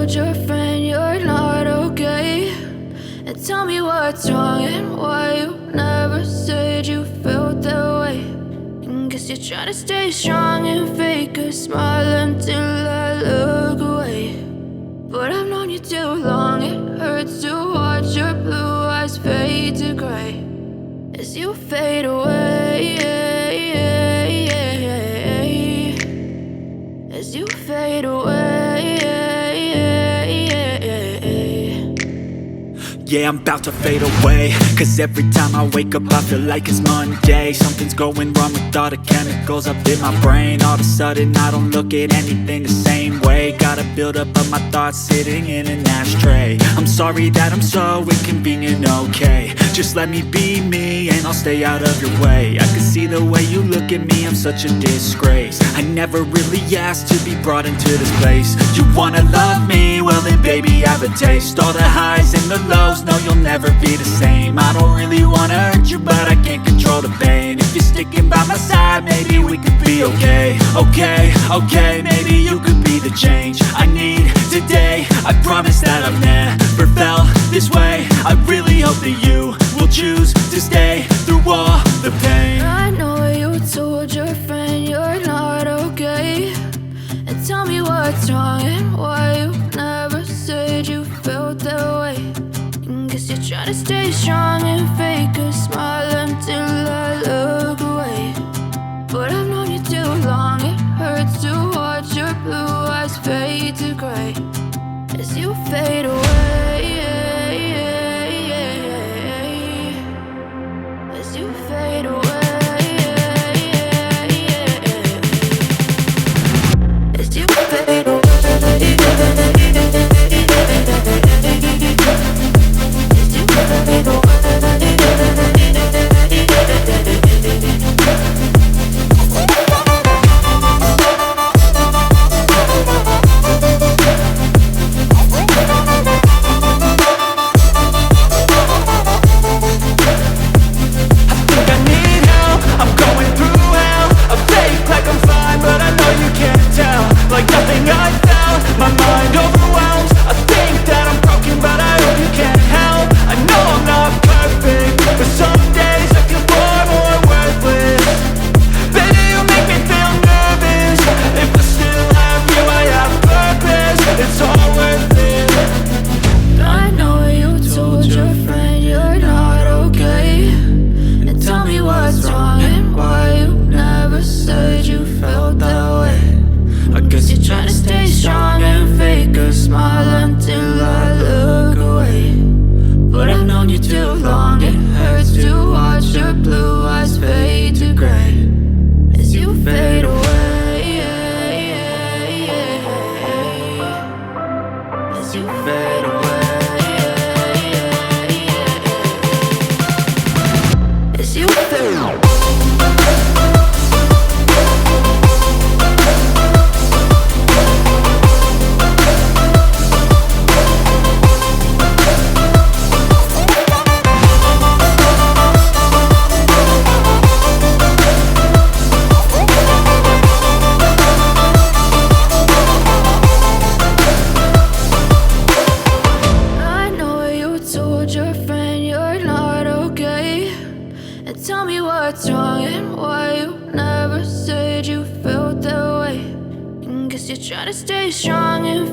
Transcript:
told your friend you're not okay, and tell me what's wrong and why you never said you felt that way. And guess you're trying to stay strong and fake a smile until I look away. But I've known you too long, it hurts to watch your blue eyes fade to gray as you fade away, as you fade away. Yeah, I'm about to fade away, cause every time I wake up I feel like it's Monday. Something's going wrong with all the chemicals up in my brain. All of a sudden I don't look at anything the same way. Got a buildup of my thoughts sitting in an ashtray. I'm sorry that I'm so inconvenient, okay. Just let me be me and I'll stay out of your way. I can see the way you look at me, I'm such a disgrace. I never really asked to be brought into this place. You wanna love me? Well then baby, have a taste. All the highs and the lows, no, you'll never be the same. I don't really wanna hurt you, but I can't control the pain. If you're sticking by my side, maybe we could be okay. Okay, maybe you could be the change I need today. I promise that I've never felt this way. I really hope that you will choose to stay through all the pain. I know you told your friend you're not okay, and tell me what's wrong and why you never said you felt that way. And guess you're trying to stay strong and fake a smile until I look away. But I've known you too long, it hurts to watch your blue eyes fade to gray as you fade away, as you fade away. As you fade away. Tell me what's wrong and why you never said you felt that way. And guess you're trying to stay strong and